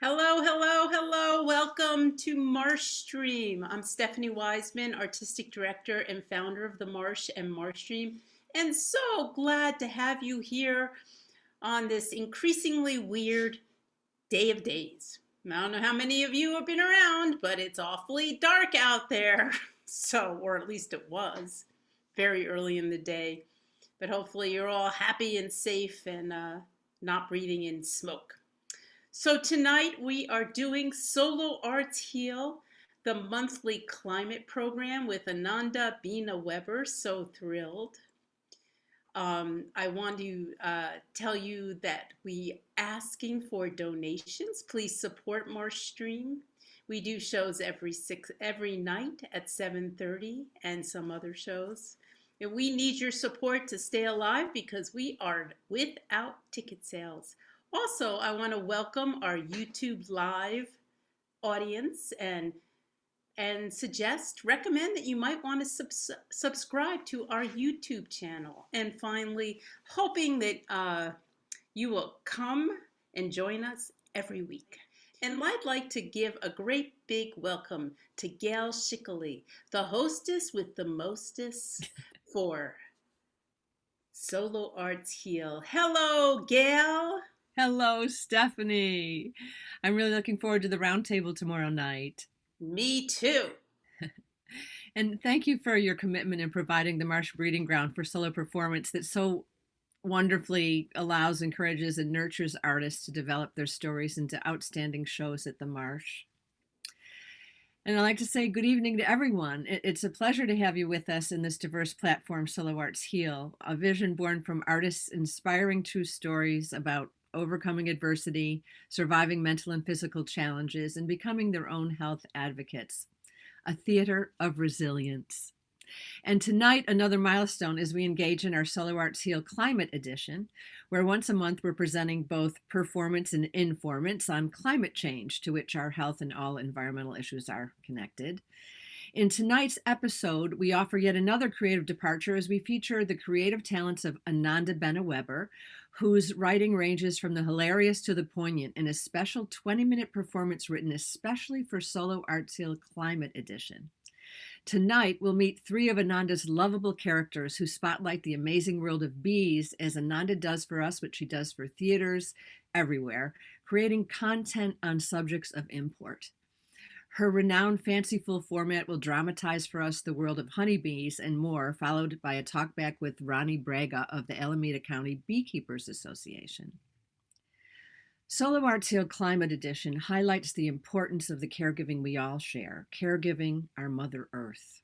Hello, hello, hello. Welcome to Marsh Stream. I'm Stephanie Wiseman, Artistic Director and founder of the Marsh and Marsh Stream, and so glad to have you here on this increasingly weird day of days. I don't know how many of you have been around, but it's awfully dark out there. So, or at least it was very early in the day. But hopefully you're all happy and safe and not breathing in smoke. So tonight we are doing Solo Arts Heal, the monthly climate program with Ananda Bena-Weber. So thrilled. I want to tell you that we asking for donations. Please support Marsh Stream. We do shows every night at 7:30 and some other shows. And we need your support to stay alive because we are without ticket sales. Also, I want to welcome our YouTube live audience and recommend that you might want to subscribe to our YouTube channel. And finally, hoping that you will come and join us every week. And I'd like to give a great big welcome to Gail Schickele, the hostess with the mostest for Solo Arts Heal. Hello, Gail. Hello, Stephanie. I'm really looking forward to the roundtable tomorrow night. Me too. And thank you for your commitment in providing the Marsh breeding ground for solo performance that so wonderfully allows, encourages, and nurtures artists to develop their stories into outstanding shows at the Marsh. And I'd like to say good evening to everyone. It's a pleasure to have you with us in this diverse platform, Solo Arts Heal, a vision born from artists' inspiring true stories about overcoming adversity, surviving mental and physical challenges, and becoming their own health advocates. A theater of resilience. And tonight, another milestone as we engage in our Solo Arts Heal Climate Edition, where once a month we're presenting both performance and informants on climate change, to which our health and all environmental issues are connected. In tonight's episode, we offer yet another creative departure as we feature the creative talents of Ananda Bena-Weber, whose writing ranges from the hilarious to the poignant in a special 20-minute performance written especially for Solo Arts Heal Climate Edition. Tonight, we'll meet three of Ananda's lovable characters who spotlight the amazing world of bees as Ananda does for us what she does for theaters everywhere, creating content on subjects of import. Her renowned Fanciful format will dramatize for us the world of honeybees and more, followed by a talkback with Ronnie Braga of the Alameda County Beekeepers Association. Solo Arts Heal Climate Edition highlights the importance of the caregiving we all share, caregiving our Mother Earth.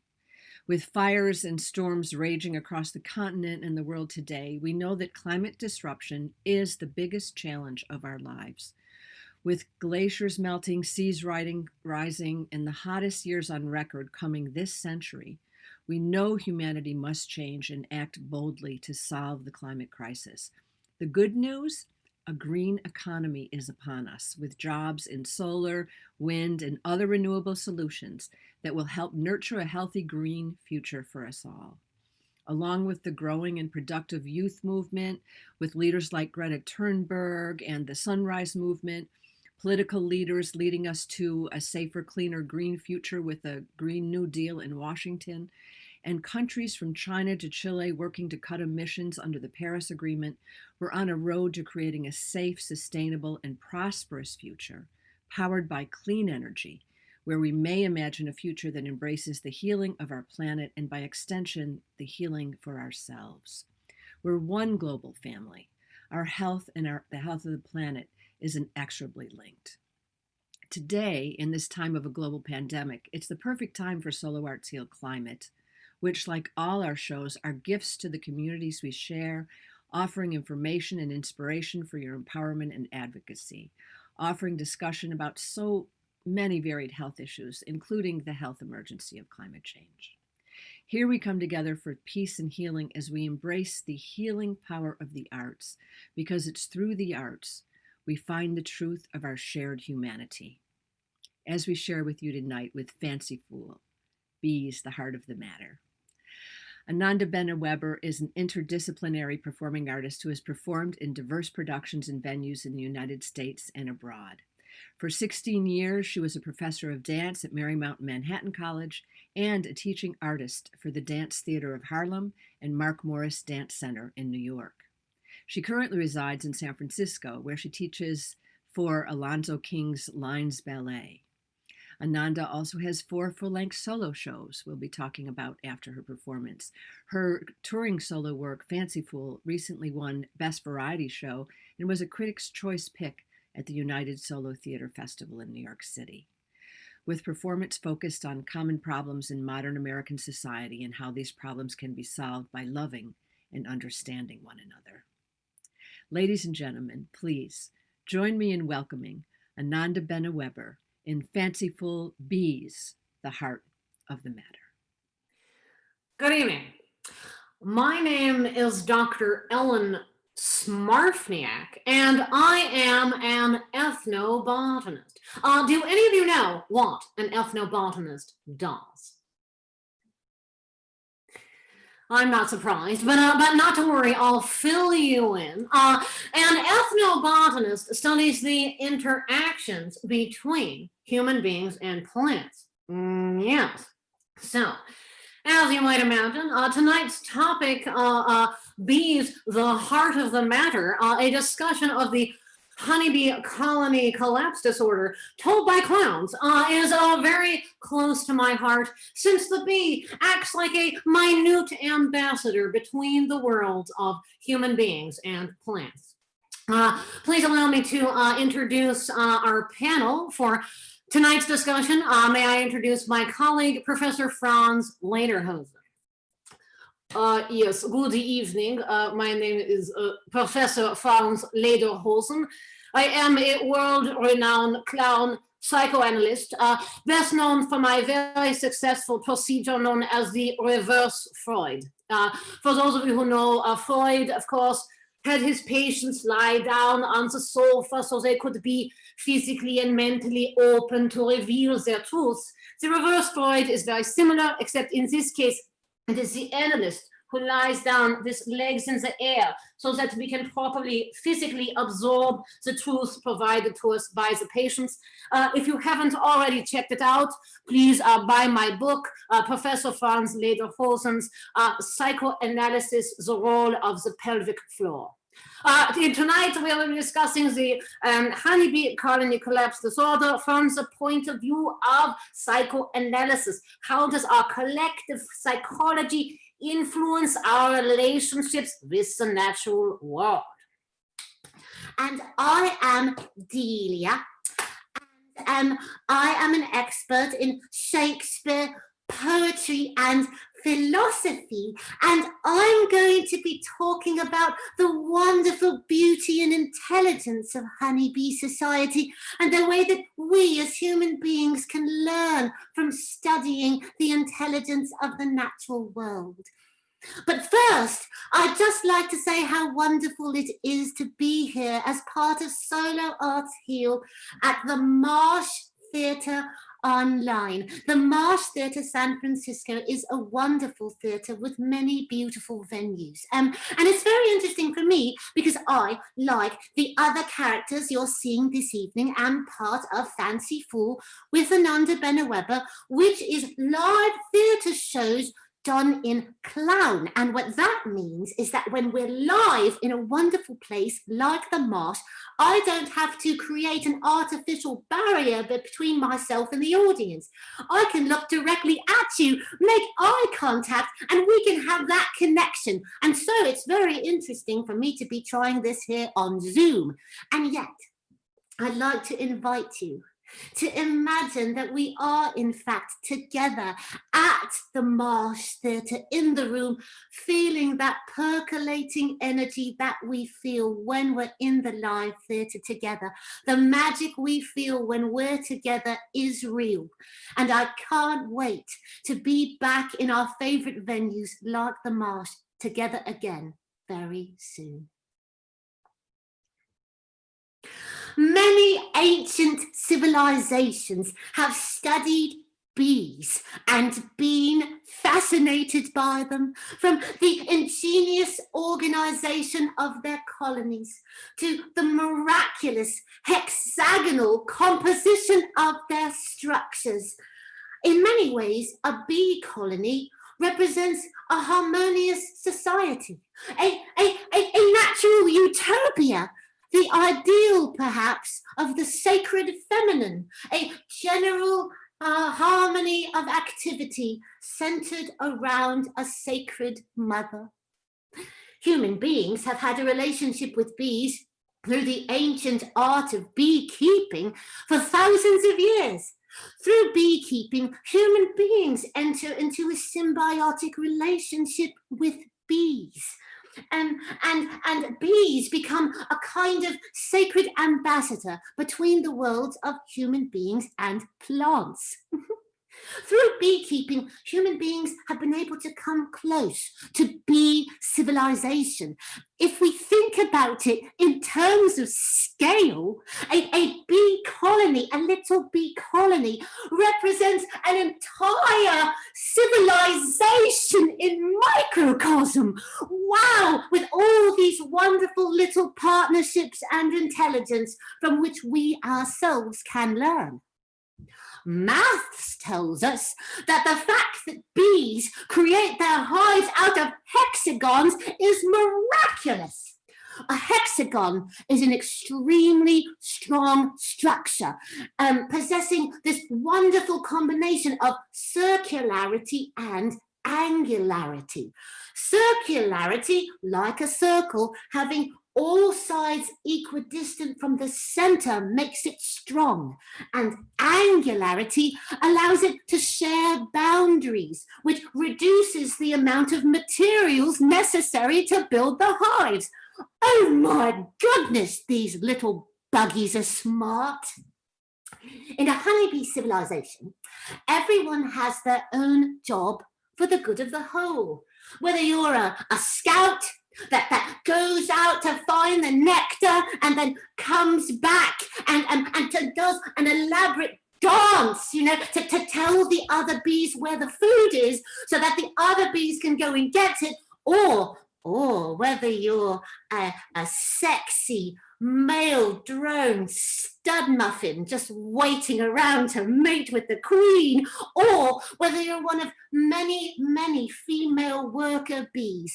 With fires and storms raging across the continent and the world today, we know that climate disruption is the biggest challenge of our lives. With glaciers melting, seas rising, and the hottest years on record coming this century, we know humanity must change and act boldly to solve the climate crisis. The good news? A green economy is upon us, with jobs in solar, wind, and other renewable solutions that will help nurture a healthy green future for us all. Along with the growing and productive youth movement, with leaders like Greta Thunberg and the Sunrise Movement, political leaders leading us to a safer, cleaner, green future with a Green New Deal in Washington, and countries from China to Chile working to cut emissions under the Paris Agreement, we're on a road to creating a safe, sustainable, and prosperous future, powered by clean energy, where we may imagine a future that embraces the healing of our planet and, by extension, the healing for ourselves. We're one global family. Our health and the health of the planet is inexorably linked. Today, in this time of a global pandemic, it's the perfect time for Solo Arts Heal Climate, which, like all our shows, are gifts to the communities we share, offering information and inspiration for your empowerment and advocacy, offering discussion about so many varied health issues, including the health emergency of climate change. Here we come together for peace and healing as we embrace the healing power of the arts, because it's through the arts we find the truth of our shared humanity. As we share with you tonight with Fanciful, Bees, the Heart of the Matter. Ananda Bena-Weber is an interdisciplinary performing artist who has performed in diverse productions and venues in the United States and abroad. For 16 years, she was a professor of dance at Marymount Manhattan College and a teaching artist for the Dance Theater of Harlem and Mark Morris Dance Center in New York. She currently resides in San Francisco, where she teaches for Alonzo King's Lines Ballet. Ananda also has 4 full-length solo shows we'll be talking about after her performance. Her touring solo work, Fanciful, recently won Best Variety Show and was a Critics' Choice pick at the United Solo Theater Festival in New York City. With performance focused on common problems in modern American society and how these problems can be solved by loving and understanding one another. Ladies and gentlemen, please join me in welcoming Ananda Bena-Weber in Fanciful Bees, the Heart of the Matter. Good evening. My name is Dr. Ellen Smarphniak, and I am an ethnobotanist. Do any of you know what an ethnobotanist does? I'm not surprised, but not to worry, I'll fill you in. An ethnobotanist studies the interactions between human beings and plants. Yes. So, as you might imagine, tonight's topic, bees, the heart of the matter, a discussion of the honeybee colony collapse disorder told by clowns is very close to my heart, since the bee acts like a minute ambassador between the worlds of human beings and plants. Please allow me to introduce our panel for tonight's discussion. May I introduce my colleague, Professor Franz Lederhosen. Yes, good evening. My name is Professor Franz Lederhosen. I am a world-renowned clown psychoanalyst, best known for my very successful procedure known as the reverse Freud. For those of you who know, Freud, of course, had his patients lie down on the sofa so they could be physically and mentally open to reveal their truths. The reverse Freud is very similar, except in this case, it is the analyst who lies down with legs in the air so that we can properly physically absorb the truth provided to us by the patients. If you haven't already checked it out, please buy my book, Professor Franz Lederhosen's Psychoanalysis, the Role of the Pelvic Floor. Tonight we will be discussing the honeybee colony collapse disorder from the point of view of psychoanalysis. How does our collective psychology influence our relationships with the natural world? And I am Delia, and I am an expert in Shakespeare, poetry, and philosophy, and I'm going to be talking about the wonderful beauty and intelligence of honeybee society and the way that we as human beings can learn from studying the intelligence of the natural world. But first, I'd just like to say how wonderful it is to be here as part of Solo Arts Heal at the Marsh Theatre Online. The Marsh Theatre San Francisco is a wonderful theatre with many beautiful venues. And it's very interesting for me because I, like the other characters you're seeing this evening, am part of Fancifool with Ananda Bena-Weber, which is live theatre shows done in clown. And what that means is that when we're live in a wonderful place like the Marsh, I don't have to create an artificial barrier between myself and the audience. I can look directly at you, make eye contact, and we can have that connection. And so it's very interesting for me to be trying this here on Zoom. And yet, I'd like to invite you to imagine that we are in fact together at the Marsh Theatre in the room, feeling that percolating energy that we feel when we're in the live theatre together. The magic we feel when we're together is real. And I can't wait to be back in our favourite venues like the Marsh together again very soon. Many ancient civilizations have studied bees and been fascinated by them, from the ingenious organization of their colonies to the miraculous hexagonal composition of their structures. In many ways, a bee colony represents a harmonious society, a natural utopia, the ideal, perhaps, of the sacred feminine, a general harmony of activity centered around a sacred mother. Human beings have had a relationship with bees through the ancient art of beekeeping for thousands of years. Through beekeeping, human beings enter into a symbiotic relationship with bees. And bees become a kind of sacred ambassador between the worlds of human beings and plants. Through beekeeping, human beings have been able to come close to bee civilization. If we think about it in terms of scale, a bee colony, a little bee colony, represents an entire civilization in microcosm. Wow, with all these wonderful little partnerships and intelligence from which we ourselves can learn. Maths tells us that the fact that bees create their hives out of hexagons is miraculous. A hexagon is an extremely strong structure, possessing this wonderful combination of circularity and angularity. Circularity, like a circle, having all sides equidistant from the center, makes it strong, and angularity allows it to share boundaries, which reduces the amount of materials necessary to build the hives. Oh my goodness, these little buggies are smart. In a honeybee civilization, everyone has their own job for the good of the whole. Whether you're a scout that goes out to find the nectar and then comes back and does an elaborate dance, to tell the other bees where the food is so that the other bees can go and get it, or whether you're a sexy male drone stud muffin just waiting around to mate with the queen, or whether you're one of many, many female worker bees.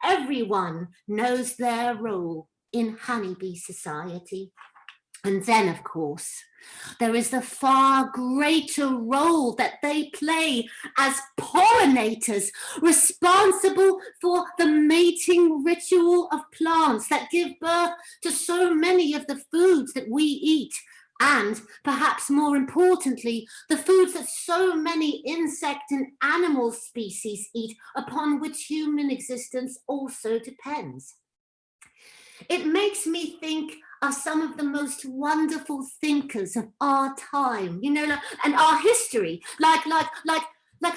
Everyone knows their role in honeybee society. And then, of course, there is the far greater role that they play as pollinators, responsible for the mating ritual of plants that give birth to so many of the foods that we eat, and perhaps more importantly, the foods that so many insect and animal species eat, upon which human existence also depends. It makes me think of some of the most wonderful thinkers of our time, and our history, like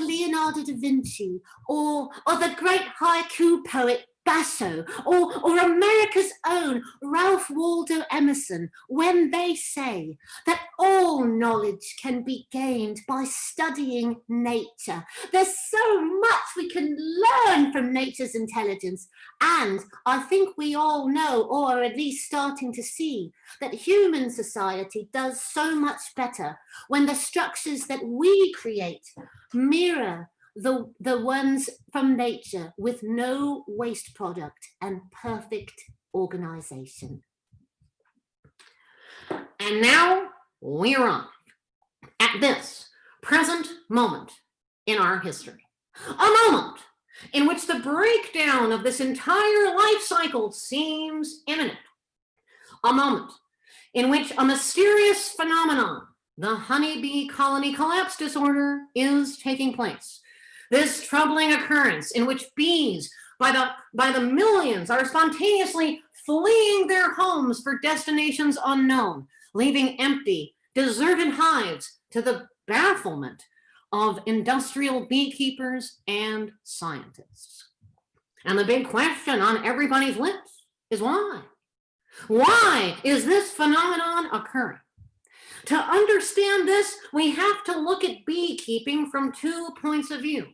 Leonardo da Vinci, or the great haiku poet Basso, or America's own Ralph Waldo Emerson, when they say that all knowledge can be gained by studying nature. There's so much we can learn from nature's intelligence, and I think we all know, or are at least starting to see, that human society does so much better when the structures that we create mirror the ones from nature, with no waste product and perfect organization. And now we're on at this present moment in our history, a moment in which the breakdown of this entire life cycle seems imminent, a moment in which a mysterious phenomenon, the honeybee colony collapse disorder, is taking place. This troubling occurrence in which bees by the millions are spontaneously fleeing their homes for destinations unknown, leaving empty, deserted hives to the bafflement of industrial beekeepers and scientists. And the big question on everybody's lips is why? Why is this phenomenon occurring? To understand this, we have to look at beekeeping from 2 points of view.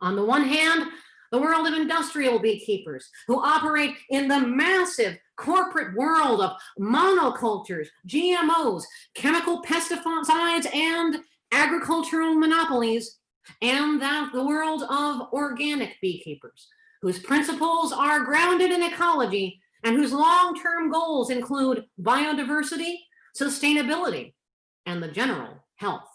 On the one hand, the world of industrial beekeepers who operate in the massive corporate world of monocultures, GMOs, chemical pesticides, and agricultural monopolies, and the world of organic beekeepers whose principles are grounded in ecology and whose long-term goals include biodiversity, sustainability, and the general health.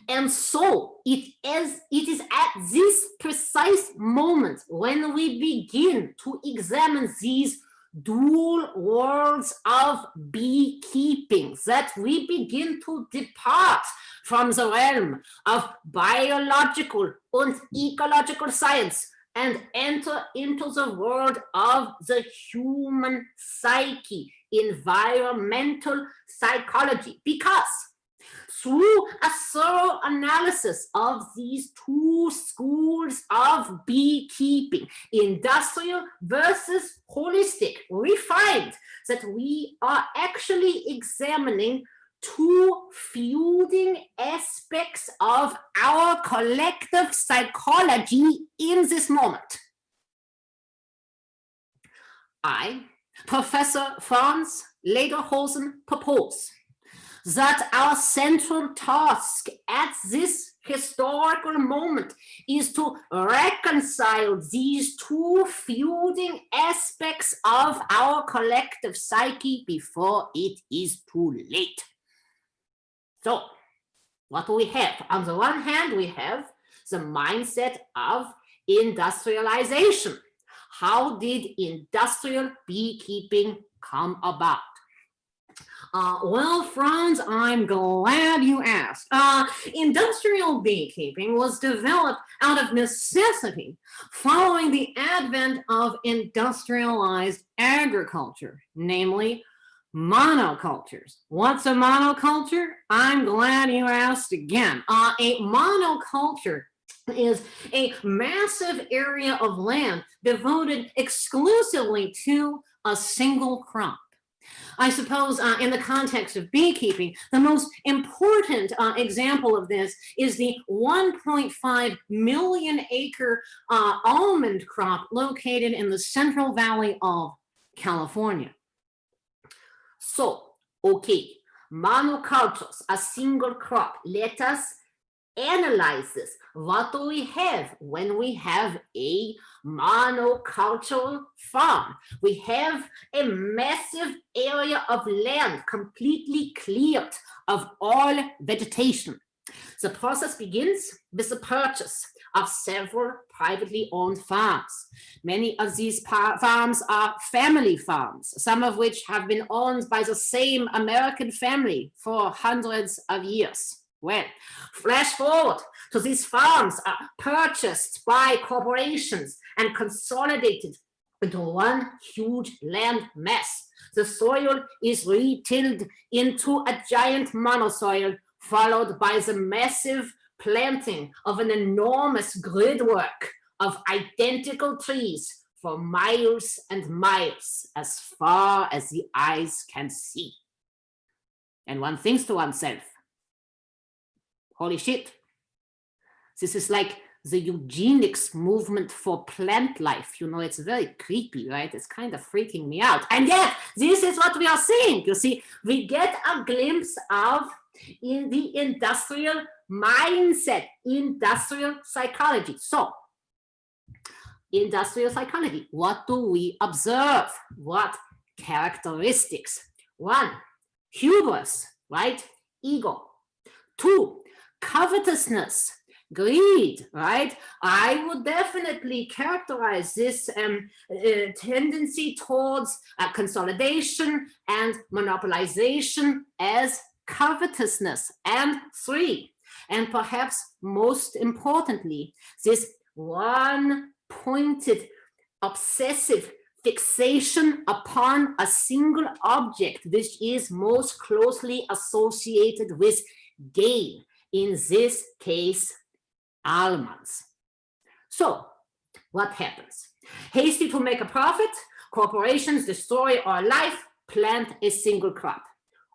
And so it is at this precise moment when we begin to examine these dual worlds of beekeeping that we begin to depart from the realm of biological and ecological science and enter into the world of the human psyche, environmental psychology, because through a thorough analysis of these 2 schools of beekeeping, industrial versus holistic, we find that we are actually examining 2 feuding aspects of our collective psychology in this moment. I, Professor Franz Lederhosen, propose that our central task at this historical moment is to reconcile these 2 feuding aspects of our collective psyche before it is too late. So, what do we have? On the one hand, we have the mindset of industrialization. How did industrial beekeeping come about? Well, Franz, I'm glad you asked. Industrial beekeeping was developed out of necessity following the advent of industrialized agriculture, namely monocultures. What's a monoculture? I'm glad you asked again. A monoculture is a massive area of land devoted exclusively to a single crop. I suppose in the context of beekeeping, the most important example of this is the 1.5 million acre almond crop located in the Central Valley of California. So, okay, monocultures, a single crop. Let us analyze this. What do we have when we have a monocultural farm? We have a massive area of land completely cleared of all vegetation. The process begins with the purchase of several privately owned farms. Many of these farms are family farms, some of which have been owned by the same American family for hundreds of years. Well, flash forward to these farms are purchased by corporations and consolidated into one huge land mass. The soil is retilled into a giant monosoil, followed by the massive planting of an enormous gridwork of identical trees for miles and miles, as far as the eyes can see. And one thinks to oneself, holy shit, this is like the eugenics movement for plant life. You know, it's very creepy, right? It's kind of freaking me out. And yet, this is what we are seeing. You see, we get a glimpse of in the industrial mindset, industrial psychology. So, industrial psychology, what do we observe? What characteristics? 1, hubris, right? Ego. 2, covetousness, greed, right? I would definitely characterize this tendency towards consolidation and monopolization as covetousness. And 3, and perhaps most importantly, this one-pointed obsessive fixation upon a single object, which is most closely associated with gain, in this case, almonds. So, what happens? Hasty to make a profit, corporations destroy our life, plant a single crop.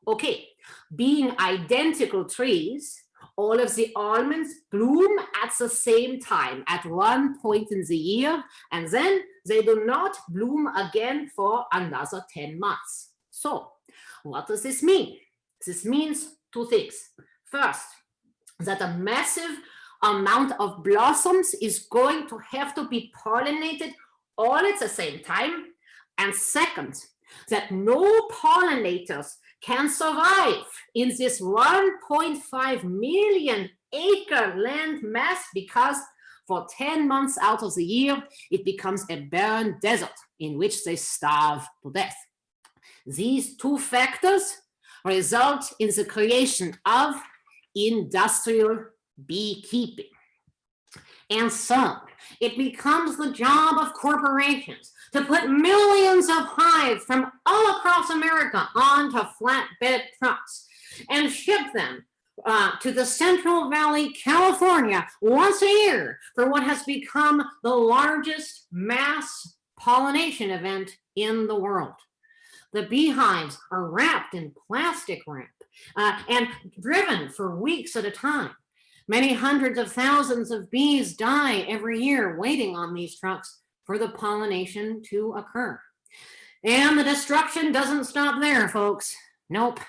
Okay, being identical trees, all of the almonds bloom at the same time at one point in the year, and then they do not bloom again for another 10 months. So what does this mean? This means two things. First, that a massive amount of blossoms is going to have to be pollinated all at the same time. And second, that no pollinators can survive in this 1.5 million acre land mass, because for 10 months out of the year, it becomes a barren desert in which they starve to death. These two factors result in the creation of industrial beekeeping. And so it becomes the job of corporations to put millions of hives from all across America onto flatbed trucks and ship them to the Central Valley, California, once a year for what has become the largest mass pollination event in the world. The beehives are wrapped in plastic wrap and driven for weeks at a time. Many hundreds of thousands of bees die every year waiting on these trucks for the pollination to occur. And the destruction doesn't stop there, folks. Nope.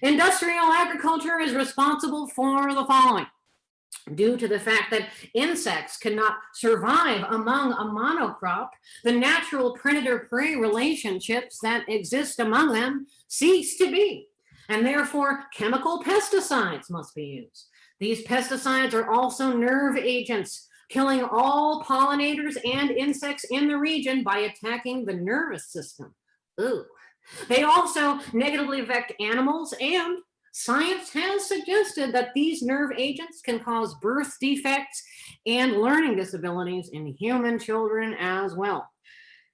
Industrial agriculture is responsible for the following. Due to the fact that insects cannot survive among a monocrop, the natural predator-prey relationships that exist among them cease to be, and therefore chemical pesticides must be used. These pesticides are also nerve agents, killing all pollinators and insects in the region by attacking the nervous system. Ooh. They also negatively affect animals, and science has suggested that these nerve agents can cause birth defects and learning disabilities in human children as well.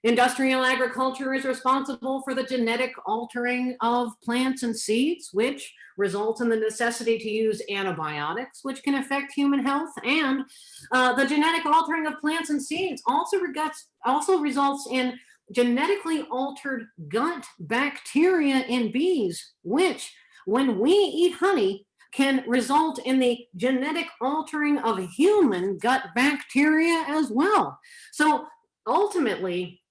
Industrial agriculture is responsible for the genetic altering of plants and seeds, which results in the necessity to use antibiotics, which can affect human health. And the genetic altering of plants and seeds also results in genetically altered gut bacteria in bees, which, when we eat honey, can result in the genetic altering of human gut bacteria as well. So ultimately,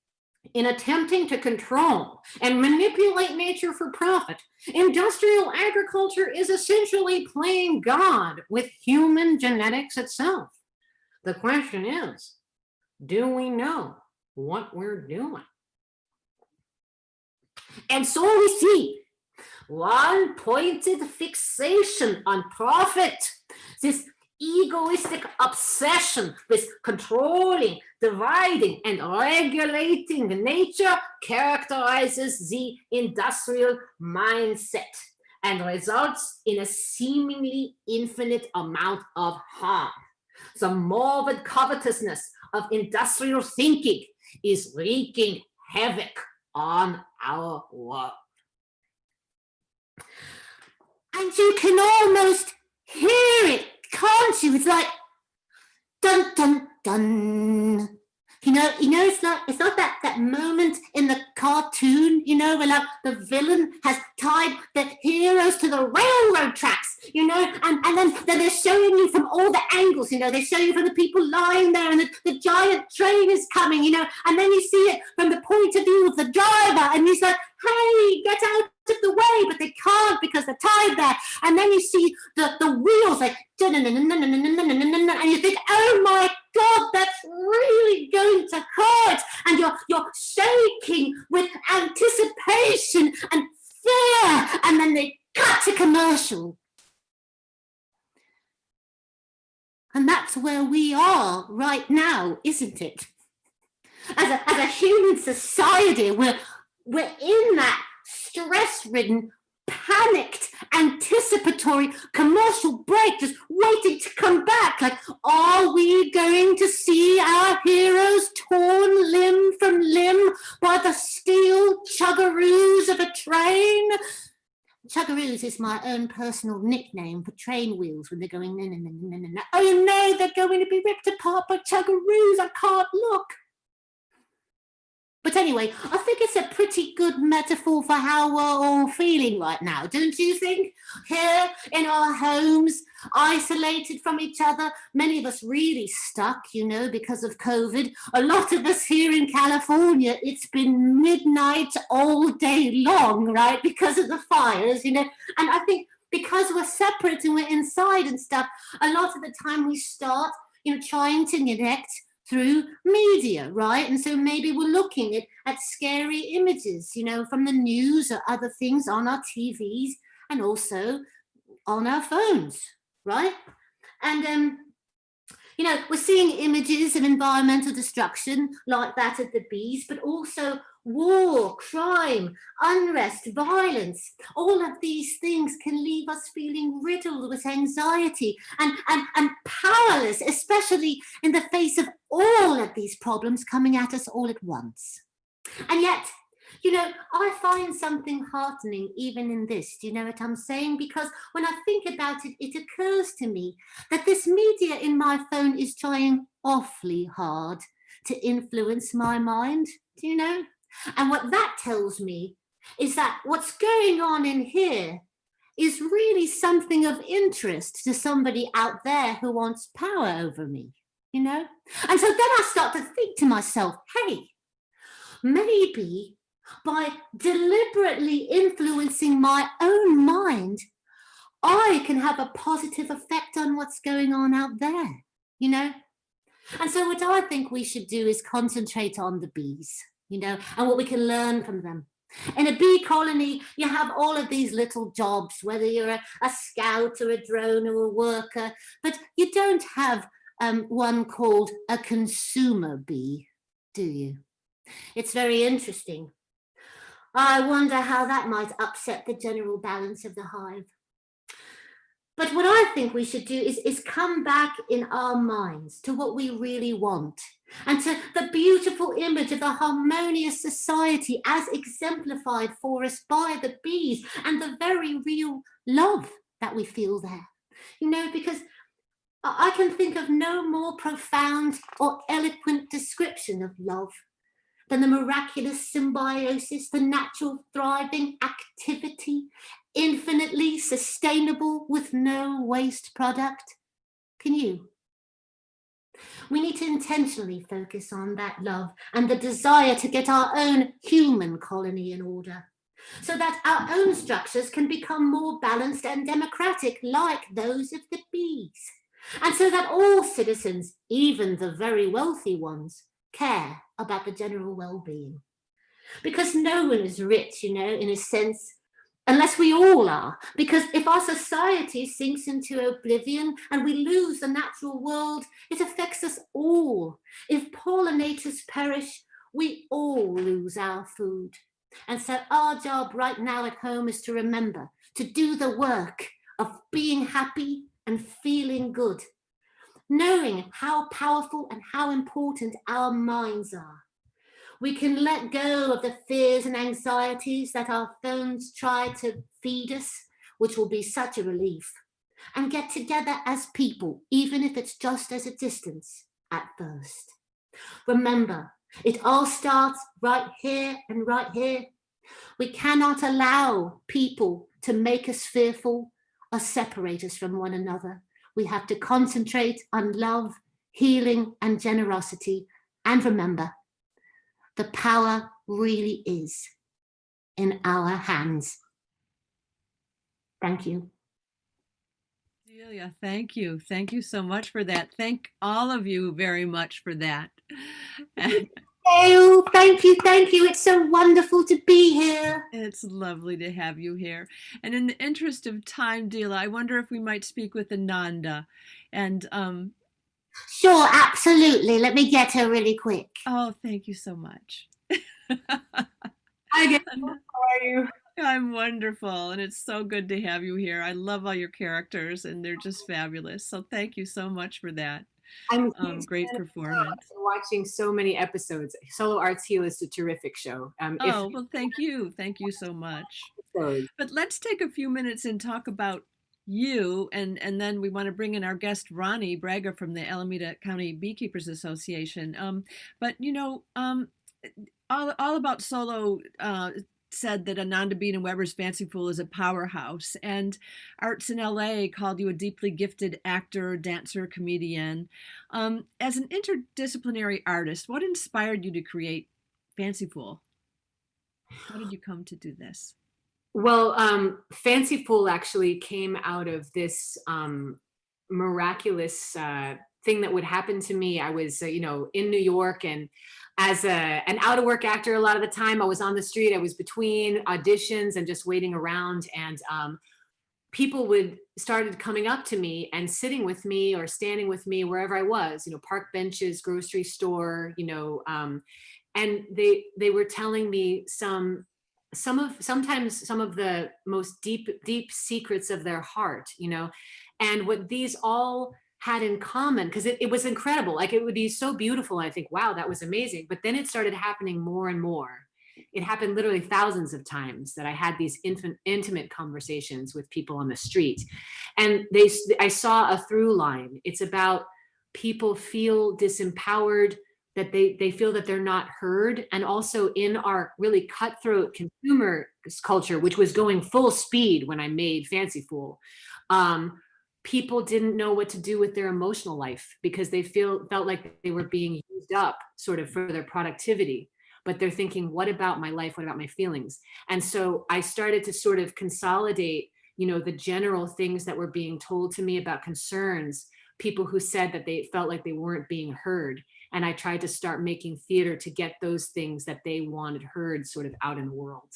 in attempting to control and manipulate nature for profit, industrial agriculture is essentially playing God with human genetics itself. The question is, do we know what we're doing? And so we see one pointed fixation on profit, this egoistic obsession with controlling, dividing, and regulating nature characterizes the industrial mindset and results in a seemingly infinite amount of harm. The morbid covetousness of industrial thinking is wreaking havoc on our world. And you can almost hear it, can't you? It's like dun dun dun. You know, it's like that moment in the cartoon, where like the villain has tied the heroes to the railroad tracks, and then they're showing you from all the angles, they show you from the people lying there, and the giant train is coming, and then you see it from the point of view of the driver, and he's like, hey, get out of the way, but they can't because they're tied there. And then you see the wheels like, and you think, oh my God, that's really going to hurt. And you're shaking with anticipation and fear. And then they cut to commercial. And that's where we are right now, isn't it? As a human society, we're in that stress-ridden, panicked, anticipatory commercial break, just waiting to come back. Like, are we going to see our heroes torn limb from limb by the steel chuggaroos of a train? Chuggaroos is my own personal nickname for train wheels when they're going, no. Oh no, they're going to be ripped apart by chuggaroos. I can't look. But anyway, I think it's a pretty good metaphor for how we're all feeling right now, don't you think? Here in our homes, isolated from each other, many of us really stuck, because of COVID. A lot of us here in California, it's been midnight all day long, right? Because of the fires, And I think because we're separate and we're inside and stuff, a lot of the time we start, trying to connect through media, right? And so maybe we're looking at scary images, from the news or other things on our TVs and also on our phones, right? And, we're seeing images of environmental destruction like that of the bees, but also war, crime, unrest, violence. All of these things can leave us feeling riddled with anxiety and powerless, especially in the face of all of these problems coming at us all at once. And yet, I find something heartening even in this. Do you know what I'm saying? Because when I think about it, it occurs to me that this media in my phone is trying awfully hard to influence my mind. Do you know? And what that tells me is that what's going on in here is really something of interest to somebody out there who wants power over me, And so then I start to think to myself, hey, maybe by deliberately influencing my own mind, I can have a positive effect on what's going on out there, And so what I think we should do is concentrate on the bees, and what we can learn from them. In a bee colony, you have all of these little jobs, whether you're a scout or a drone or a worker, but you don't have one called a consumer bee, do you? It's very interesting. I wonder how that might upset the general balance of the hive. But what I think we should do is come back in our minds to what we really want and to the beautiful image of the harmonious society as exemplified for us by the bees and the very real love that we feel there. Because I can think of no more profound or eloquent description of love than the miraculous symbiosis, the natural thriving activity, infinitely sustainable with no waste product. Can you? We need to intentionally focus on that love and the desire to get our own human colony in order, so that our own structures can become more balanced and democratic like those of the bees, and so that all citizens, even the very wealthy ones, care about the general well-being. Because no one is rich, in a sense, unless we all are. Because if our society sinks into oblivion and we lose the natural world, it affects us all. If pollinators perish, we all lose our food. And so our job right now at home is to remember to do the work of being happy and feeling good, knowing how powerful and how important our minds are. We can let go of the fears and anxieties that our phones try to feed us, which will be such a relief, and get together as people, even if it's just as a distance at first. Remember, it all starts right here and right here. We cannot allow people to make us fearful or separate us from one another. We have to concentrate on love, healing, and generosity. And remember, the power really is in our hands. Thank you. Delia, thank you. Thank you so much for that. Thank all of you very much for that. Oh, thank you, thank you. It's so wonderful to be here. It's lovely to have you here. And in the interest of time, Delia, I wonder if we might speak with Ananda. And sure, absolutely. Let me get her really quick. Oh, thank you so much. Hi, Gail. How are you? I'm wonderful, and it's so good to have you here. I love all your characters, and they're just fabulous. So thank you so much for that. I'm great performance. Watching so many episodes. Solo Arts Heal is a terrific show. Well, thank you. Thank you so much. But let's take a few minutes and talk about you, and then we want to bring in our guest, Ronnie Braga from the Alameda County Beekeepers Association. But, All About Solo said that Ananda Bena-Weber's Fanciful is a powerhouse, and Arts in LA called you a deeply gifted actor, dancer, comedian. As an interdisciplinary artist, what inspired you to create Fanciful? How did you come to do this? Well, Fanciful actually came out of this miraculous thing that would happen to me. I was, in New York, and as an out of work actor, a lot of the time I was on the street. I was between auditions and just waiting around, and people would started coming up to me and sitting with me or standing with me wherever I was, park benches, grocery store, and they were telling me sometimes some of the most deep secrets of their heart, and what these all had in common, because it was incredible. Like, it would be so beautiful. I think, wow, that was amazing. But then it started happening more and more. It happened literally thousands of times that I had these intimate conversations with people on the street. And I saw a through line. It's about people feel disempowered, that they feel that they're not heard. And also, in our really cutthroat consumer culture, which was going full speed when I made Fanciful, people didn't know what to do with their emotional life, because they felt like they were being used up sort of for their productivity. But they're thinking, what about my life? What about my feelings? And so I started to sort of consolidate, the general things that were being told to me about concerns, people who said that they felt like they weren't being heard. And I tried to start making theater to get those things that they wanted heard sort of out in the world.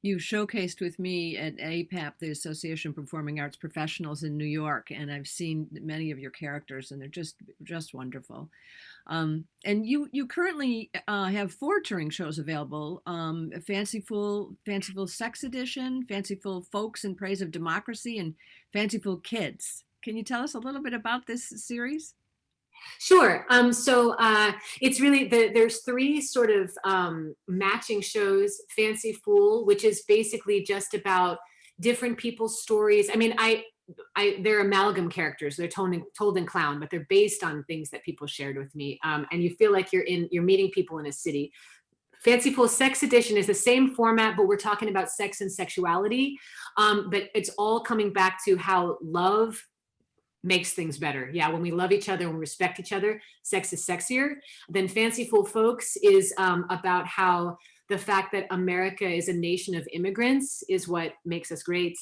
You showcased with me at APAP, the Association of Performing Arts Professionals in New York, and I've seen many of your characters, and they're just wonderful. And you currently have 4 touring shows available: Fanciful Sex Edition, Fanciful Folks in Praise of Democracy, and Fanciful Kids. Can you tell us a little bit about this series? Sure. So it's really there's 3 sort of matching shows. Fanciful, which is basically just about different people's stories. I mean, they're amalgam characters. They're told in clown, but they're based on things that people shared with me. And you feel like you're meeting people in a city. Fanciful Sex Edition is the same format, but we're talking about sex and sexuality. But it's all coming back to how love makes things better. Yeah, when we love each other, when we respect each other, sex is sexier. Then Fanciful Folks is about how the fact that America is a nation of immigrants is what makes us great.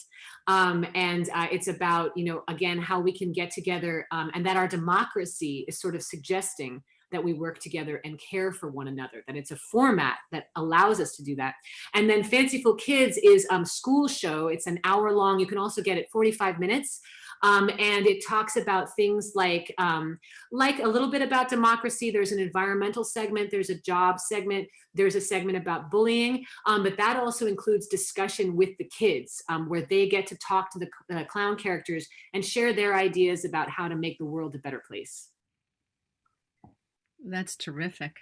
And it's about, again, how we can get together, and that our democracy is sort of suggesting that we work together and care for one another, that it's a format that allows us to do that. And then Fanciful Kids is school show. It's an hour long. You can also get it 45 minutes. And it talks about things like a little bit about democracy. There's an environmental segment, there's a job segment, there's a segment about bullying, but that also includes discussion with the kids, where they get to talk to the clown characters and share their ideas about how to make the world a better place. That's terrific.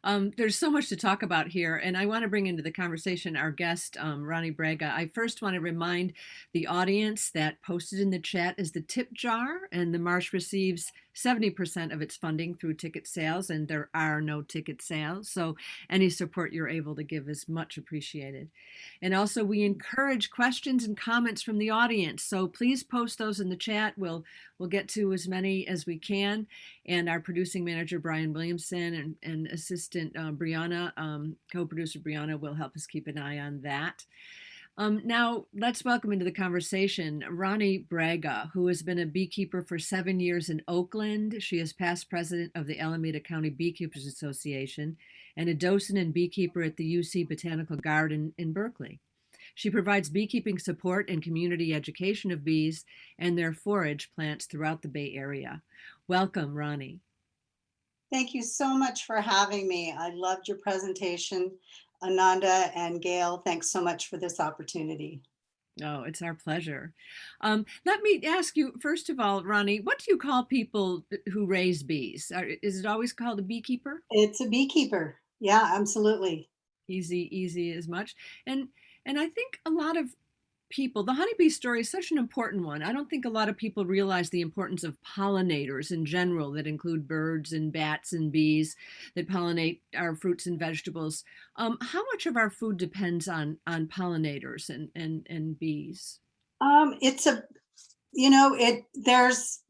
There's so much to talk about here, and I want to bring into the conversation our guest, Ronnie Braga. I first want to remind the audience that posted in the chat is the tip jar, and the Marsh receives 70% of its funding through ticket sales, and there are no ticket sales, so any support you're able to give is much appreciated. And also, we encourage questions and comments from the audience, so please post those in the chat. We'll get to as many as we can, and our producing manager, Brian Williamson, and assistant Brianna, co-producer Brianna, will help us keep an eye on that. Now, let's welcome into the conversation Ronnie Braga, who has been a beekeeper for 7 years in Oakland. She is past president of the Alameda County Beekeepers Association and a docent and beekeeper at the UC Botanical Garden in Berkeley. She provides beekeeping support and community education of bees and their forage plants throughout the Bay Area. Welcome, Ronnie. Thank you so much for having me. I loved your presentation. Ananda and Gail, thanks so much for this opportunity. Oh, it's our pleasure. Let me ask you, first of all, Ronnie, what do you call people who raise bees? Is it always called a beekeeper? It's a beekeeper. Yeah, absolutely. Easy as much. And I think a lot of people, the honeybee story is such an important one. I don't think a lot of people realize the importance of pollinators in general, that include birds and bats and bees that pollinate our fruits and vegetables. How much of our food depends on pollinators and bees? It's a, you know, there's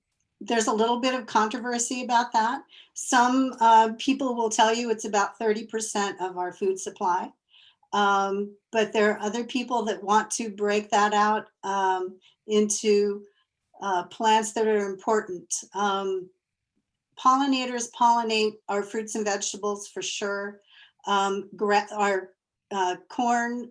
a little bit of controversy about that. Some people will tell you it's about 30% of our food supply. But there are other people that want to break that out into plants that are important. Pollinators pollinate our fruits and vegetables for sure. Our corn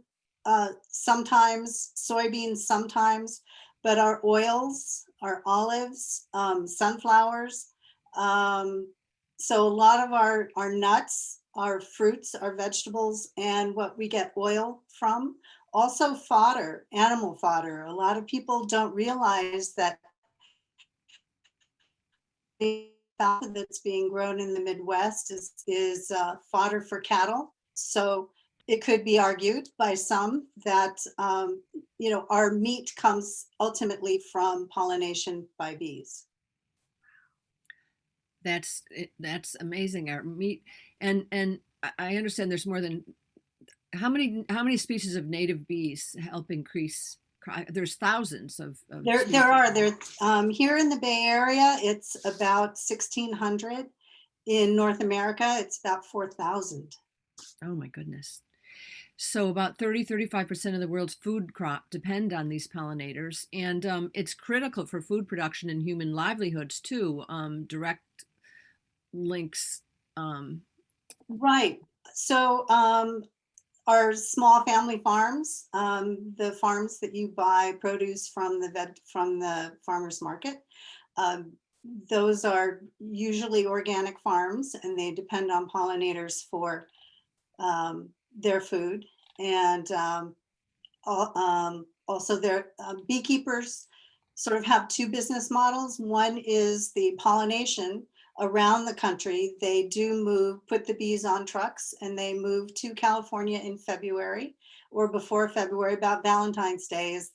sometimes, soybeans sometimes, but our oils, our olives, sunflowers. So a lot of our nuts, our fruits, our vegetables, and what we get oil from. Also fodder, animal fodder. A lot of people don't realize that the that's being grown in the Midwest is fodder for cattle. So it could be argued by some that our meat comes ultimately from pollination by bees. That's amazing. Our meat, and I understand there's more than how many species of native bees help increase. There's thousands of There here in the Bay Area, it's about 1,600. In North America, it's about 4,000. Oh my goodness. So about 35% of the world's food crop depend on these pollinators, and it's critical for food production and human livelihoods too. Direct links. Right. So our small family farms, the farms that you buy produce from the farmer's market, those are usually organic farms, and they depend on pollinators for their food. And also their beekeepers sort of have two business models. One is the pollination around the country. They do put the bees on trucks, and they move to California in February or before February. About Valentine's Day is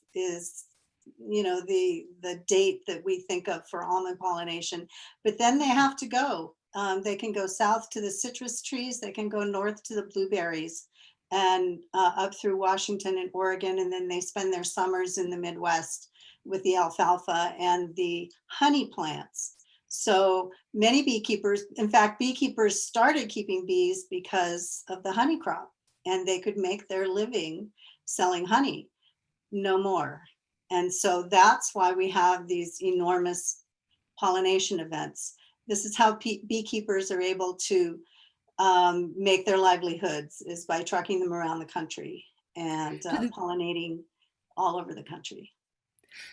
the date that we think of for almond pollination. But then they have to go. They can go south to the citrus trees. They can go north to the blueberries, and up through Washington and Oregon. And then they spend their summers in the Midwest with the alfalfa and the honey plants. So many beekeepers, in fact, beekeepers started keeping bees because of the honey crop, and they could make their living selling honey, no more. And so that's why we have these enormous pollination events. This is how beekeepers are able to make their livelihoods, is by trucking them around the country and pollinating all over the country.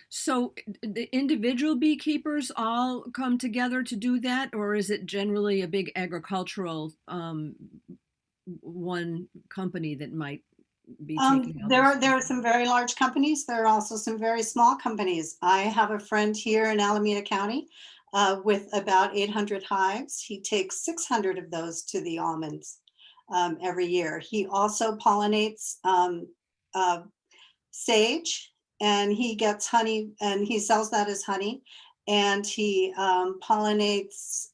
So the individual beekeepers all come together to do that, or is it generally a big agricultural one company that might be taking there are some very large companies. There are also some very small companies. I have a friend here in Alameda County with about 800 hives. He takes 600 of those to the almonds every year. He also pollinates sage, and he gets honey, and he sells that as honey. And he pollinates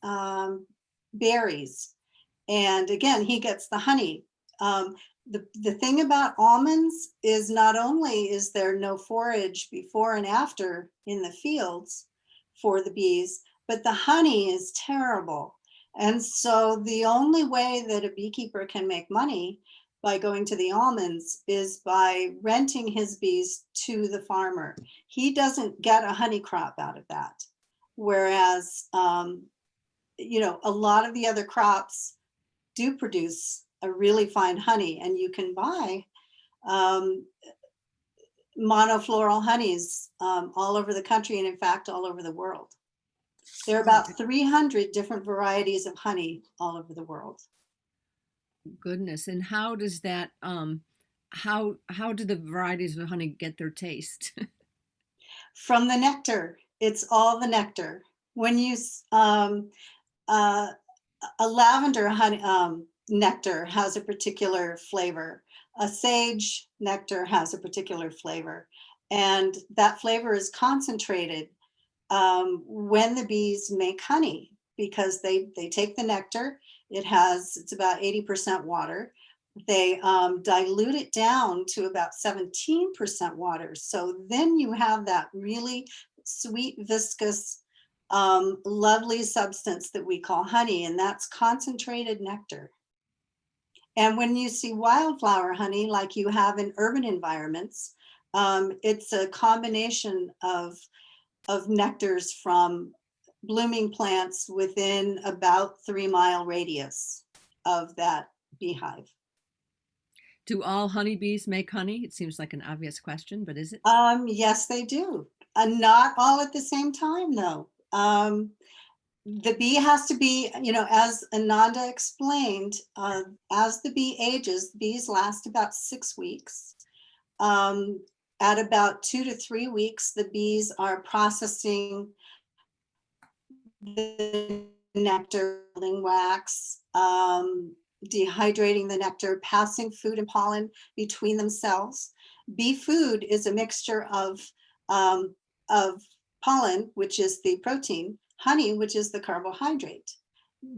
berries, and again, he gets the honey. The thing about almonds is not only is there no forage before and after in the fields for the bees, but the honey is terrible. And so the only way that a beekeeper can make money by going to the almonds is by renting his bees to the farmer. He doesn't get a honey crop out of that. Whereas, a lot of the other crops do produce a really fine honey, and you can buy monofloral honeys all over the country, and in fact, all over the world. There are about 300 different varieties of honey all over the world. Goodness. And how does that, how do the varieties of honey get their taste? From the nectar. It's all the nectar. When you, a lavender honey, nectar has a particular flavor. A sage nectar has a particular flavor. And that flavor is concentrated when the bees make honey, because they take the nectar. It's about 80% water. They dilute it down to about 17% water. So then you have that really sweet, viscous, lovely substance that we call honey, and that's concentrated nectar. And when you see wildflower honey, like you have in urban environments, it's a combination of nectars from blooming plants within about 3-mile radius of that beehive. Do all honeybees make honey? It seems like an obvious question, but is it? Yes, they do. Not all at the same time, though. The bee has to be, as Ananda explained, as the bee ages, bees last about 6 weeks. At about 2 to 3 weeks, the bees are processing the nectar, building wax, dehydrating the nectar, passing food and pollen between themselves. Bee food is a mixture of pollen, which is the protein, honey, which is the carbohydrate.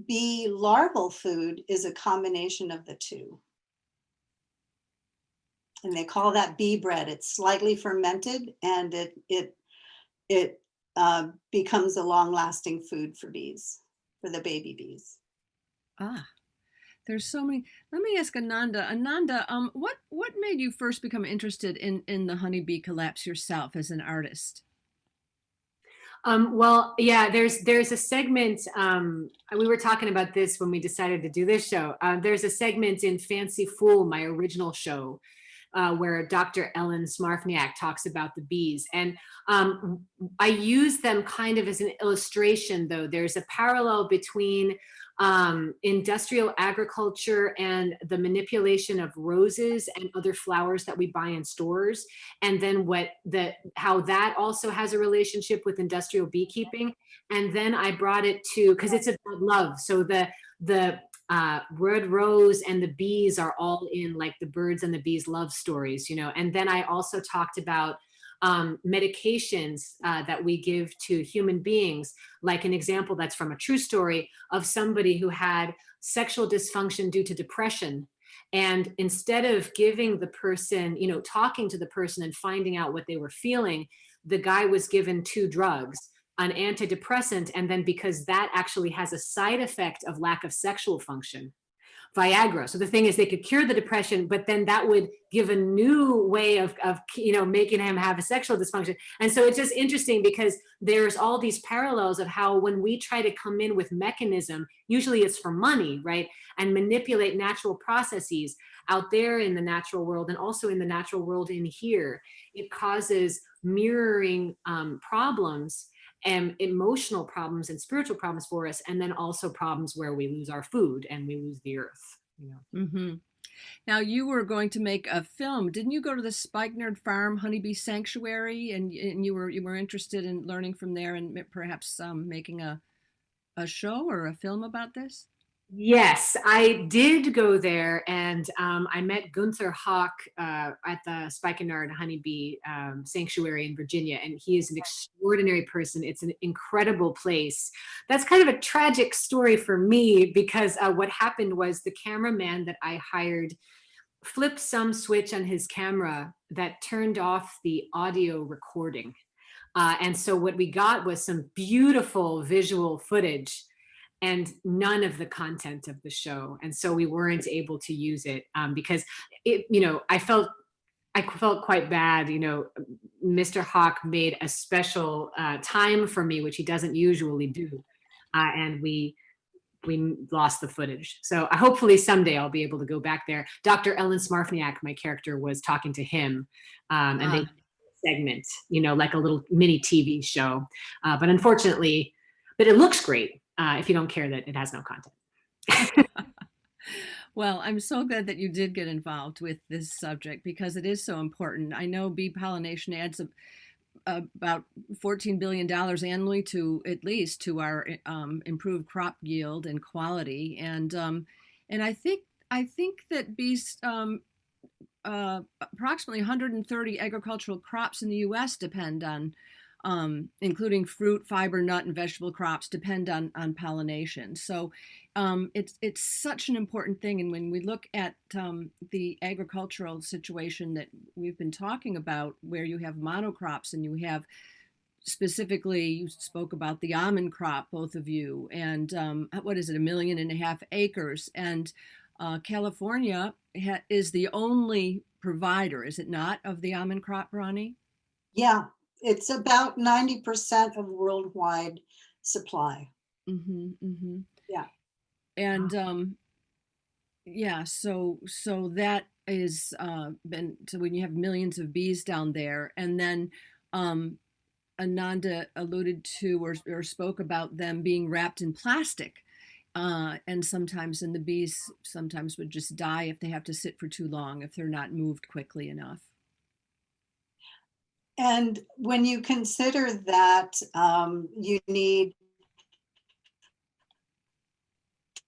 Bee larval food is a combination of the two. And they call that bee bread. It's slightly fermented, and it becomes a long-lasting food for bees, for the baby bees. Ah, there's so many. Let me ask Ananda. Ananda, what made you first become interested in the honeybee collapse yourself as an artist? Well, yeah, there's a segment, we were talking about this when we decided to do this show. There's a segment in Fanciful, my original show, where Dr. Ellen Smarphniak talks about the bees. And I use them kind of as an illustration, though. There's a parallel between industrial agriculture and the manipulation of roses and other flowers that we buy in stores, and then how that also has a relationship with industrial beekeeping. And then I brought it to, because it's about love, so the red rose and the bees are all in like the birds and the bees love stories, and then I also talked about medications that we give to human beings, like an example that's from a true story of somebody who had sexual dysfunction due to depression. And instead of giving the person, talking to the person and finding out what they were feeling, the guy was given 2 drugs, an antidepressant, and then because that actually has a side effect of lack of sexual function, Viagra. So the thing is, they could cure the depression, but then that would give a new way of making him have a sexual dysfunction. And so it's just interesting because there's all these parallels of how when we try to come in with mechanism, usually it's for money, right? And manipulate natural processes out there in the natural world and also in the natural world in here, it causes mirroring problems and emotional problems and spiritual problems for us, and then also problems where we lose our food and we lose the earth. Mm-hmm. Now, you were going to make a film. Didn't you go to the Spikenard Farm Honeybee Sanctuary, and you were interested in learning from there and perhaps making a show or a film about this? Yes, I did go there, and I met Gunther Hawk at the Spikenard Honeybee Sanctuary in Virginia, and he is an extraordinary person. It's an incredible place. That's kind of a tragic story for me because what happened was the cameraman that I hired flipped some switch on his camera that turned off the audio recording. And so what we got was some beautiful visual footage and none of the content of the show. And so we weren't able to use it because I felt quite bad. Mr. Hawk made a special time for me, which he doesn't usually do. And we lost the footage. So hopefully someday I'll be able to go back there. Dr. Ellen Smarphniak, my character, was talking to him and they segment, like a little mini TV show. But unfortunately, it looks great. If you don't care that it has no content. Well, I'm so glad that you did get involved with this subject because it is so important. I know bee pollination adds about $14 billion annually at least to our improved crop yield and quality. And I think that bees approximately 130 agricultural crops in the U.S. depend on, including fruit, fiber, nut, and vegetable crops, depend on pollination. So it's such an important thing. And when we look at the agricultural situation that we've been talking about, where you have monocrops and you have specifically, you spoke about the almond crop, both of you, and what is it, 1.5 million acres. And California is the only provider, is it not, of the almond crop, Ronnie? Yeah, it's about 90% of worldwide supply. Mm-hmm, mm-hmm. Yeah. And yeah, so that is been, so when you have millions of bees down there, and then Ananda alluded to or spoke about them being wrapped in plastic. And the bees sometimes would just die if they have to sit for too long, if they're not moved quickly enough. And when you consider that you need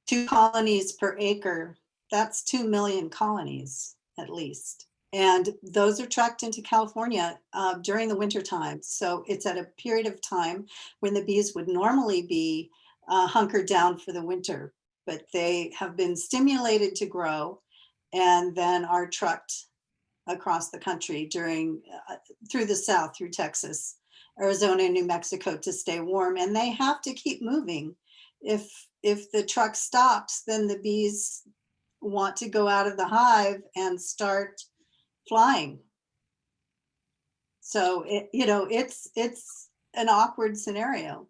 2 colonies per acre, that's 2 million colonies at least. And those are trucked into California during the winter time. So it's at a period of time when the bees would normally be hunkered down for the winter, but they have been stimulated to grow and then are trucked across the country during through the South, through Texas, Arizona, and New Mexico to stay warm. And they have to keep moving. If the truck stops, then the bees want to go out of the hive and start flying. So it's an awkward scenario.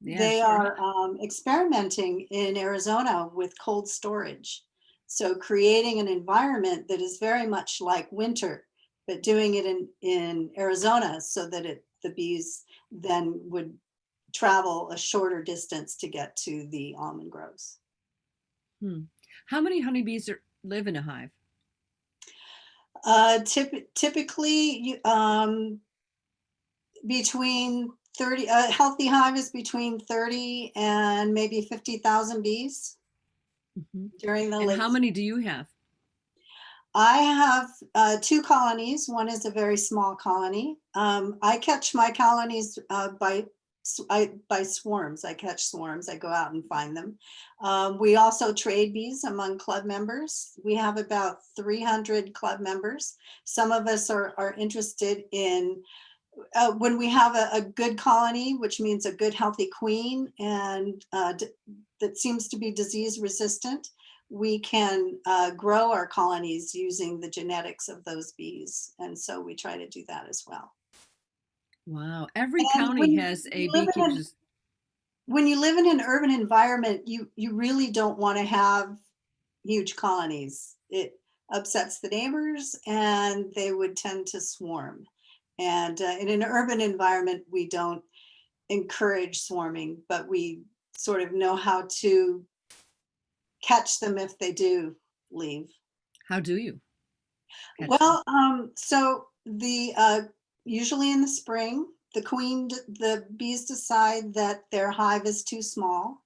Yeah, They sure. are experimenting in Arizona with cold storage. So creating an environment that is very much like winter, but doing it in Arizona so that the bees then would travel a shorter distance to get to the almond groves. How many honeybees live in a hive? Typically, between 30, a healthy hive is between 30 and maybe 50,000 bees during the And late. how many do you have? I have 2 colonies. One is a very small colony. I catch my colonies by swarms. I catch swarms. I go out and find them. We also trade bees among club members. We have about 300 club members. Some of us are interested in when we have a good colony, which means a good healthy queen and that seems to be disease resistant, we can grow our colonies using the genetics of those bees. And so we try to do that as well. Wow. Every And county has a beekeeper. When you live in an urban environment, you really don't want to have huge colonies. It upsets the neighbors and they would tend to swarm. And in an urban environment, we don't encourage swarming, but we sort of know how to catch them if they do leave. How do you? Well, so usually in the spring, the bees decide that their hive is too small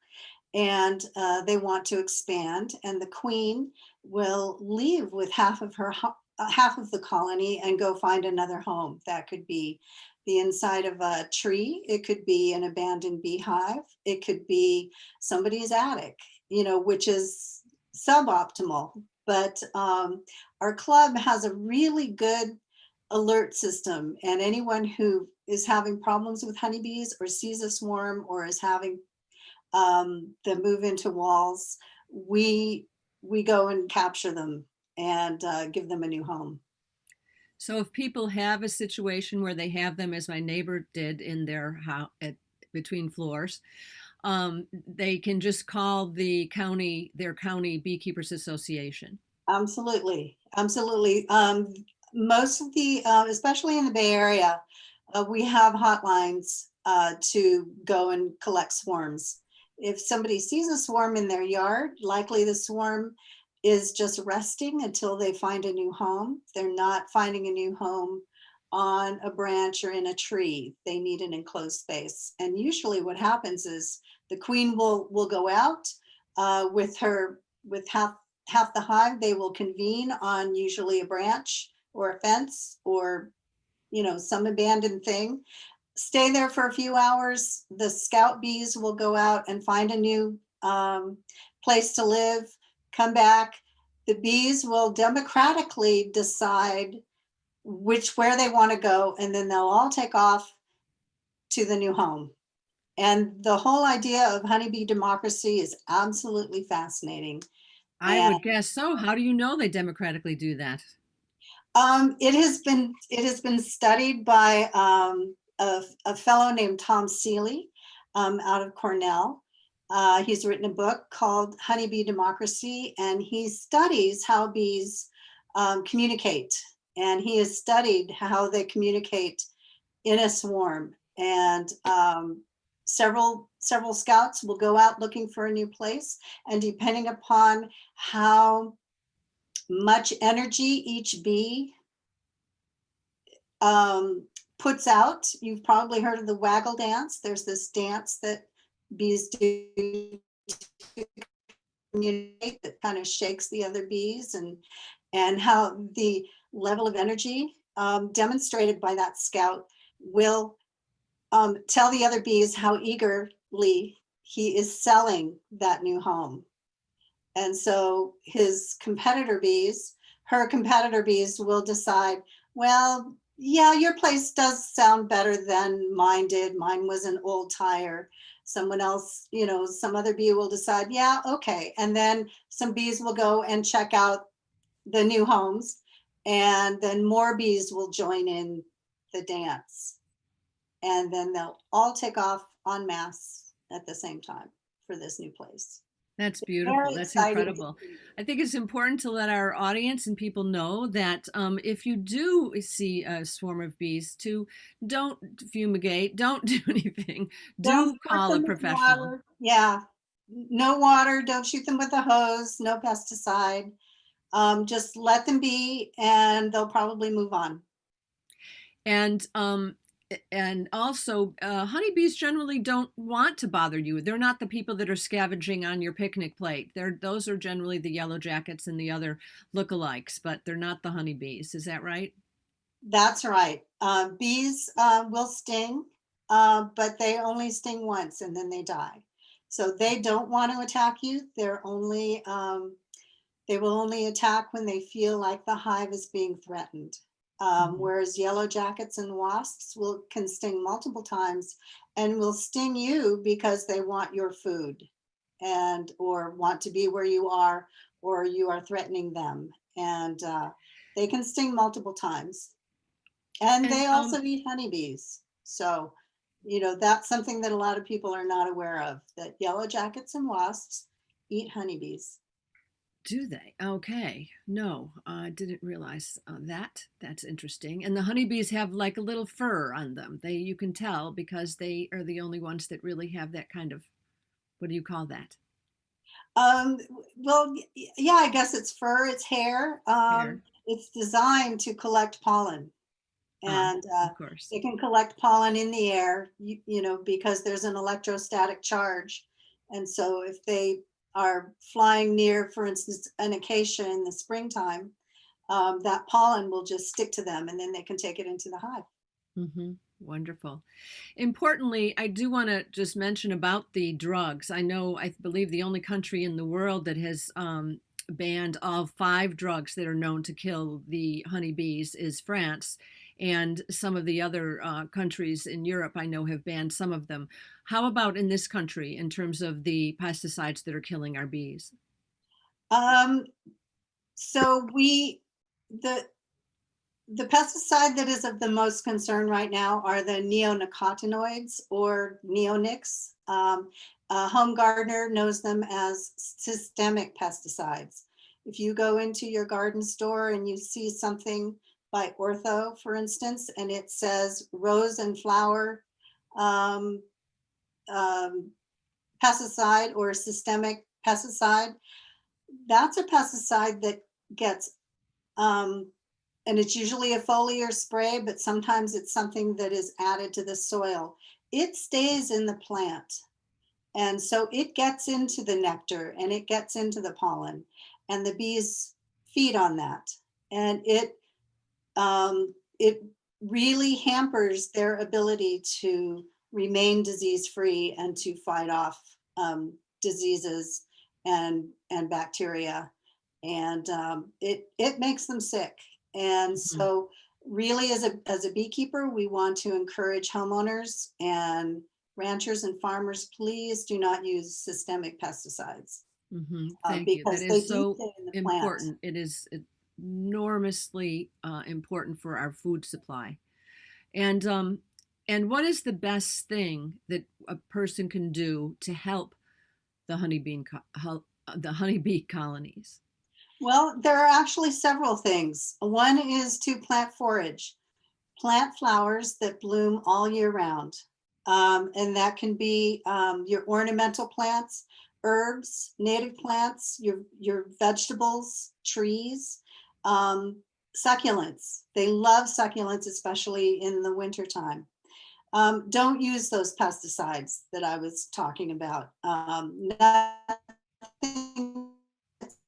and they want to expand, and the queen will leave with half of the colony and go find another home. That could be the inside of a tree. It could be an abandoned beehive. It could be somebody's attic, which is suboptimal. But our club has a really good alert system, and anyone who is having problems with honeybees or sees a swarm or is having them move into walls, we go and capture them and give them a new home. So if people have a situation where they have them, as my neighbor did in their house between floors, they can just call their county beekeepers association. Absolutely. Most of the, especially in the Bay Area, we have hotlines to go and collect swarms. If somebody sees a swarm in their yard, likely the swarm is just resting until they find a new home. They're not finding a new home on a branch or in a tree. They need an enclosed space. And usually what happens is the queen will go out with half half the hive, they will convene on usually a branch or a fence or, some abandoned thing. Stay there for a few hours. The scout bees will go out and find a new place to live, come back. The bees will democratically decide where they want to go, and then they'll all take off to the new home. And the whole idea of honeybee democracy is absolutely fascinating. I would guess so. How do you know they democratically do that? It has been studied by a fellow named Tom Seeley out of Cornell. He's written a book called Honeybee Democracy, and he studies how bees communicate. And he has studied how they communicate in a swarm. And several scouts will go out looking for a new place, and depending upon how much energy each bee puts out, you've probably heard of the waggle dance. There's this dance that bees do to communicate that kind of shakes the other bees, and how the level of energy demonstrated by that scout will tell the other bees how eagerly he is selling that new home. And so her competitor bees will decide, well, yeah, your place does sound better than mine did. Mine was an old tire. Someone else, some other bee will decide, yeah, okay. And then some bees will go and check out the new homes, and then more bees will join in the dance. And then they'll all take off en masse at the same time for this new place. That's beautiful. That's incredible. I think it's important to let our audience and people know that if you do see a swarm of bees, don't fumigate, don't do anything. Do call a professional. Yeah, no water. Don't shoot them with a hose. No pesticide. Just let them be, and they'll probably move on. And also, honeybees generally don't want to bother you. They're not the people that are scavenging on your picnic plate. Those are generally the yellow jackets and the other lookalikes, but they're not the honeybees. Is that right? That's right. Bees will sting, but they only sting once and then they die. So they don't want to attack you. They will only attack when they feel like the hive is being threatened. Whereas yellow jackets and wasps can sting multiple times and will sting you because they want your food or want to be where you are, or you are threatening them. And they can sting multiple times. And they also eat honeybees. So, that's something that a lot of people are not aware of, that yellow jackets and wasps eat honeybees. Do they? Okay. No, I didn't realize that. That's interesting. And the honeybees have like a little fur on them. You can tell because they are the only ones that really have that kind of, what do you call that? Well, yeah, I guess it's fur, it's hair. Hair. It's designed to collect pollen. And of course. it can collect pollen in the air, because there's an electrostatic charge. And so if they are flying near, for instance, an acacia in the springtime, that pollen will just stick to them, and then they can take it into the hive. Mm-hmm. Wonderful. Importantly, I do want to just mention about the drugs. I believe the only country in the world that has banned all 5 drugs that are known to kill the honeybees is France. And some of the other countries in Europe, I know, have banned some of them. How about in this country in terms of the pesticides that are killing our bees? So the pesticide that is of the most concern right now are the neonicotinoids, or neonics. A home gardener knows them as systemic pesticides. If you go into your garden store and you see something by Ortho, for instance, and it says rose and flower pesticide or systemic pesticide, that's a pesticide that gets, and it's usually a foliar spray, but sometimes it's something that is added to the soil. It stays in the plant. And so it gets into the nectar and it gets into the pollen. and the bees feed on that. And it really hampers their ability to remain disease-free and to fight off diseases and bacteria. And it makes them sick. And so really, as a beekeeper, we want to encourage homeowners and ranchers and farmers, please do not use systemic pesticides. Thank you. That is so important. It is enormously important for our food supply. And what is the best thing that a person can do to help the honeybee colonies? Well, there are actually several things. One is to plant forage, plant flowers that bloom all year round. And that can be your ornamental plants, herbs, native plants, your vegetables, trees, succulents. They love succulents, especially in the wintertime. Don't use those pesticides that I was talking about. Nothing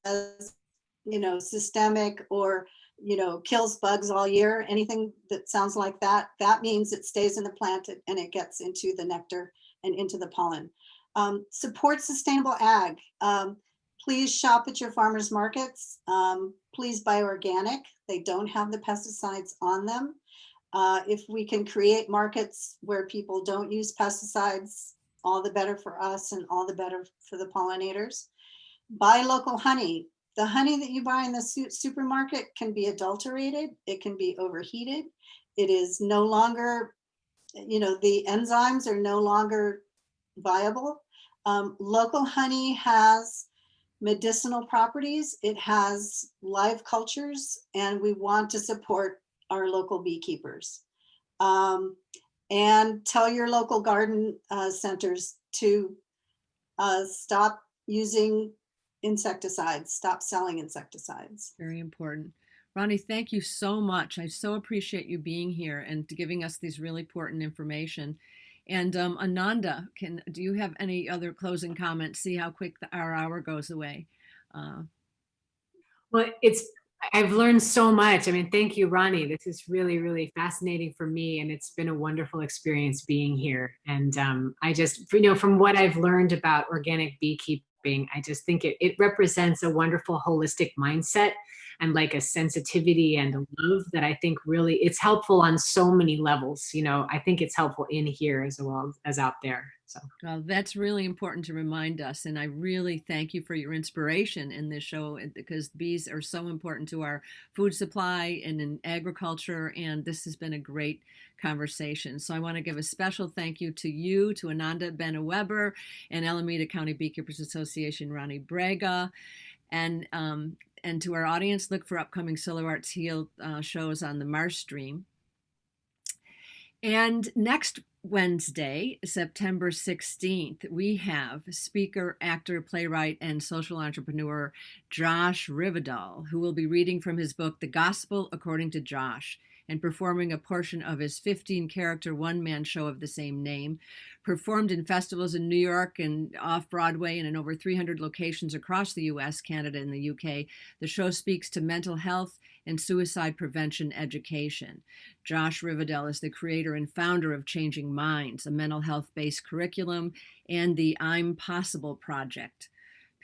as, systemic or, kills bugs all year. Anything that sounds like that, that means it stays in the plant and it gets into the nectar and into the pollen. Support sustainable ag. Please shop at your farmers markets. Please buy organic. They don't have the pesticides on them. If we can create markets where people don't use pesticides, all the better for us and all the better for the pollinators. Buy local honey. The honey that you buy in the supermarket can be adulterated. It can be overheated. It is no longer, the enzymes are no longer viable. Local honey has medicinal properties. It has live cultures, and we want to support our local beekeepers. And tell your local garden centers to stop using insecticides, stop selling insecticides. Very important. Ronnie, thank you so much. I so appreciate you being here and giving us these really important information. And Ananda, do you have any other closing comments? See how quick our hour goes away. Well, I've learned so much. I mean, thank you, Ronnie. This is really, really fascinating for me, and it's been a wonderful experience being here. And I just, from what I've learned about organic beekeeping, I just think it represents a wonderful holistic mindset and like a sensitivity and a love that I think really it's helpful on so many levels. I think it's helpful in here as well as out there. So well, that's really important to remind us. And I really thank you for your inspiration in this show, because bees are so important to our food supply and in agriculture. And this has been a great conversation. So I want to give a special thank you to Ananda Bena-Weber and Alameda County Beekeepers Association, Ronnie Braga. And to our audience, look for upcoming Solar Arts Heal shows on the Marsh Stream. And next Wednesday, September 16th, we have speaker, actor, playwright, and social entrepreneur Josh Rivedal, who will be reading from his book, The Gospel According to Josh, and performing a portion of his 15-character one-man show of the same name, performed in festivals in New York and off-Broadway and in over 300 locations across the U.S., Canada, and the U.K. The show speaks to mental health and suicide prevention education. Josh Rivedal is the creator and founder of Changing Minds, a mental health-based curriculum, and the I'm Possible Project.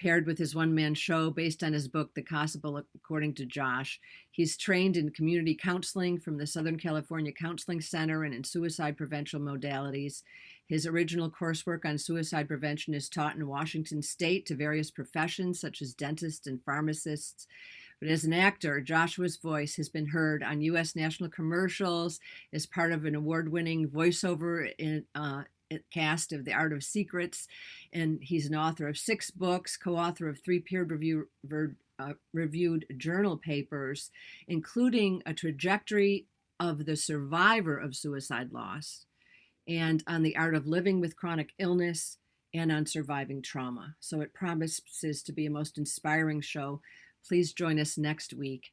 Paired with his one-man show based on his book, The Gospel According to Josh. He's trained in community counseling from the Southern California Counseling Center and in suicide prevention modalities. His original coursework on suicide prevention is taught in Washington State to various professions such as dentists and pharmacists. But as an actor, Joshua's voice has been heard on U.S. national commercials as part of an award-winning voiceover cast of The Art of Secrets, and he's an author of 6 books, co-author of 3 peer-reviewed journal papers, including A Trajectory of the Survivor of Suicide Loss, and on the art of living with chronic illness, and on surviving trauma. So it promises to be a most inspiring show. Please join us next week.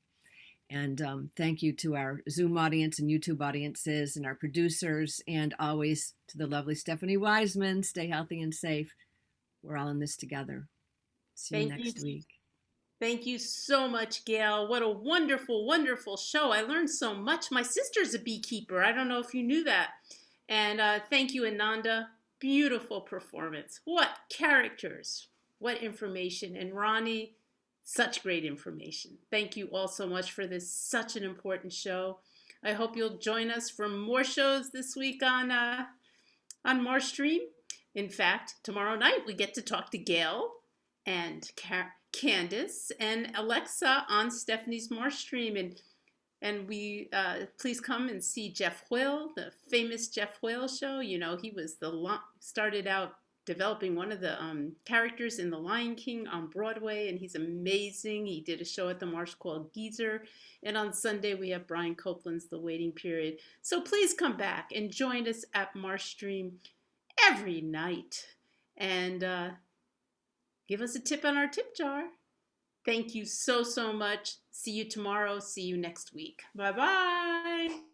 And thank you to our Zoom audience and YouTube audiences and our producers, and always to the lovely Stephanie Wiseman. Stay healthy and safe. We're all in this together. See you next week. Thank you so much, Gail. What a wonderful, wonderful show. I learned so much. My sister's a beekeeper. I don't know if you knew that. And thank you, Ananda. Beautiful performance. What characters, what information. And Ronnie, such great information. Thank you all so much for this, such an important show. I hope you'll join us for more shows this week on Marshstream. In fact, tomorrow night we get to talk to Gail and Candace and Alexa on Stephanie's Marshstream, and we please come and see Jeff Whale, the famous Jeff Whale show. You know, he was started out developing one of the characters in The Lion King on Broadway, and he's amazing. He did a show at the Marsh called Geezer, and on Sunday we have Brian Copeland's The Waiting Period. So please come back and join us at Marshstream every night, and give us a tip on our tip jar. Thank you so, so much. See you tomorrow. See you next week. Bye-bye.